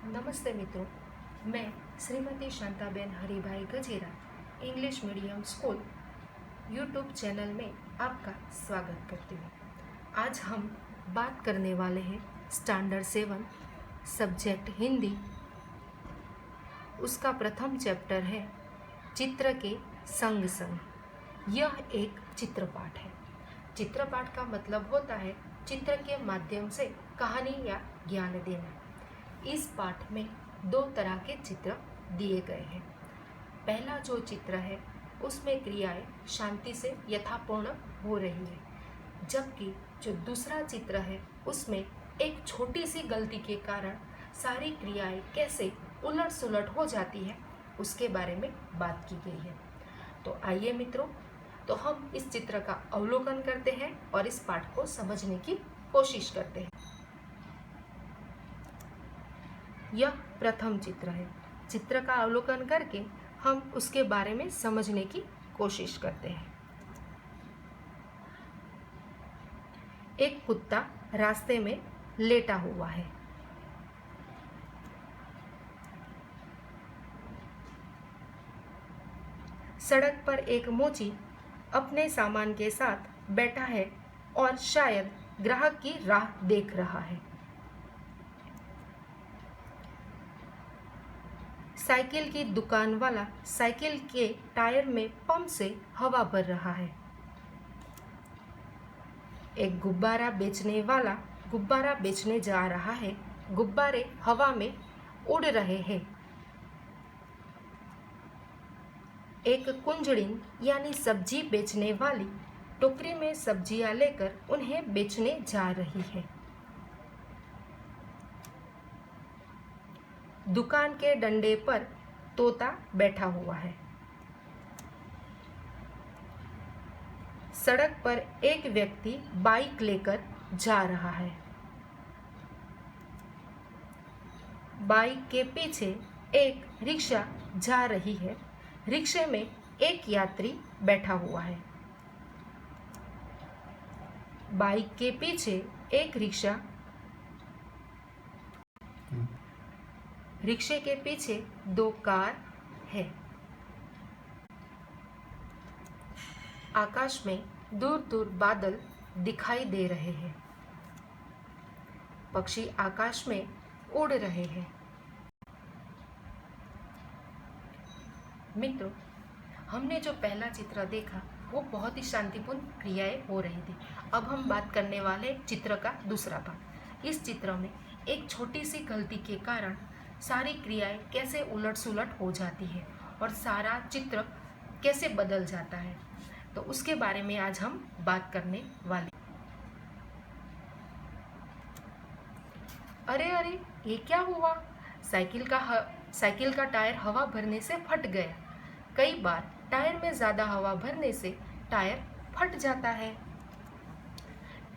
नमस्ते मित्रों, मैं Shrimati Shantaben Haribhai Gajera English medium school YouTube channel में आपका स्वागत करती हूँ। आज हम बात करने वाले हैं स्टैंडर्ड 7 सब्जेक्ट हिंदी। उसका प्रथम चैप्टर है चित्र के संग संग। यह एक चित्रपाठ है। चित्रपाठ का मतलब होता है चित्र के माध्यम से कहानी या ज्ञान देना। इस पाठ में दो तरह के चित्र दिए गए हैं। पहला जो चित्र है उसमें क्रियाएं शांति से यथापूर्ण हो रही है, जबकि जो दूसरा चित्र है उसमें एक छोटी सी गलती के कारण सारी क्रियाएं कैसे उलट सुलट हो जाती है उसके बारे में बात की गई है। तो आइए मित्रों, तो हम इस चित्र का अवलोकन करते हैं और इस पाठ को समझने की कोशिश करते हैं। यह प्रथम चित्र है। चित्र का अवलोकन करके हम उसके बारे में समझने की कोशिश करते हैं। एक कुत्ता रास्ते में लेटा हुआ है। सड़क पर एक मोची अपने सामान के साथ बैठा है और शायद ग्राहक की राह देख रहा है। साइकिल की दुकान वाला साइकिल के टायर में पंप से हवा भर रहा है। एक गुब्बारा बेचने वाला गुब्बारा बेचने जा रहा है। गुब्बारे हवा में उड़ रहे हैं। एक कुंजड़िन यानी सब्जी बेचने वाली टोकरी में सब्जियां लेकर उन्हें बेचने जा रही है। दुकान के डंडे पर तोता बैठा हुआ है। सड़क पर एक व्यक्ति बाइक लेकर जा रहा है। बाइक के पीछे एक रिक्शा जा रही है। रिक्शे में एक यात्री बैठा हुआ है। बाइक के पीछे एक रिक्शे के पीछे दो कार है। आकाश में दूर दूर बादल दिखाई दे रहे हैं। पक्षी आकाश में उड़ रहे हैं। मित्रों, हमने जो पहला चित्र देखा वो बहुत ही शांतिपूर्ण क्रियाएं हो रही थी। अब हम बात करने वाले चित्र का दूसरा भाग। इस चित्र में एक छोटी सी गलती के कारण सारी क्रियाएं कैसे उलट सुलट हो जाती है और सारा चित्र कैसे बदल जाता है, तो उसके बारे में आज हम बात करने वाले। अरे अरे, ये क्या हुआ? साइकिल का टायर हवा भरने से फट गया। कई बार टायर में ज़्यादा हवा भरने से टायर फट जाता है।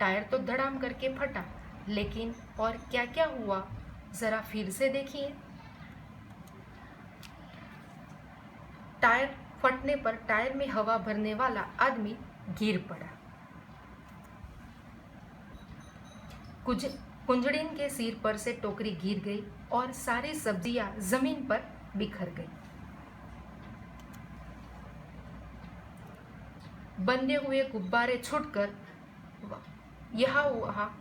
टायर तो धड़ाम करके फटा, लेकिन और क्या क्या हुआ ज़रा फिर से देखिए। टायर फटने पर टायर में हवा भरने वाला आदमी गिर पड़ा। कुंजड़िन के सिर पर से टोकरी गिर गई और सारी सब्जियां जमीन पर बिखर गई। बंधे हुए गुब्बारे छूटकर यहाँ वहाँ।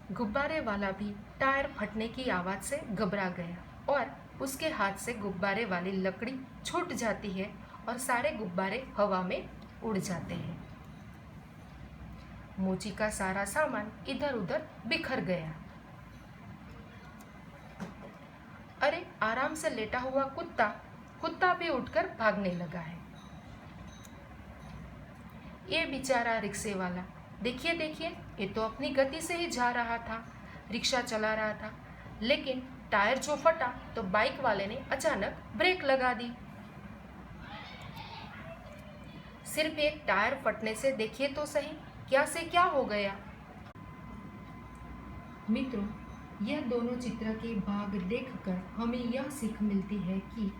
गुब्बारे वाला भी टायर फटने की आवाज से घबरा गया और उसके हाथ से गुब्बारे वाली लकड़ी छूट जाती है और सारे गुब्बारे हवा में उड़ जाते हैं। मोची का सारा सामान इधर उधर बिखर गया। अरे, आराम से लेटा हुआ कुत्ता भी उठकर भागने लगा है। ये बेचारा रिक्शे वाला, देखिए देखिए, ये तो अपनी गति से ही जा रहा था, रिक्शा चला रहा था, लेकिन टायर जो फटा तो बाइक वाले ने अचानक ब्रेक लगा दी। सिर्फ एक टायर फटने से देखिए तो सही क्या से क्या हो गया। मित्रों, यह दोनों चित्र के भाग देखकर हमें यह सीख मिलती है कि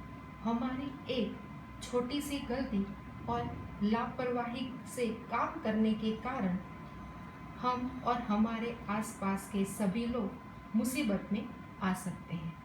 हमारी एक छोटी सी गलती और लापरवाही से काम करने के कारण हम और हमारे आसपास के सभी लोग मुसीबत में आ सकते हैं।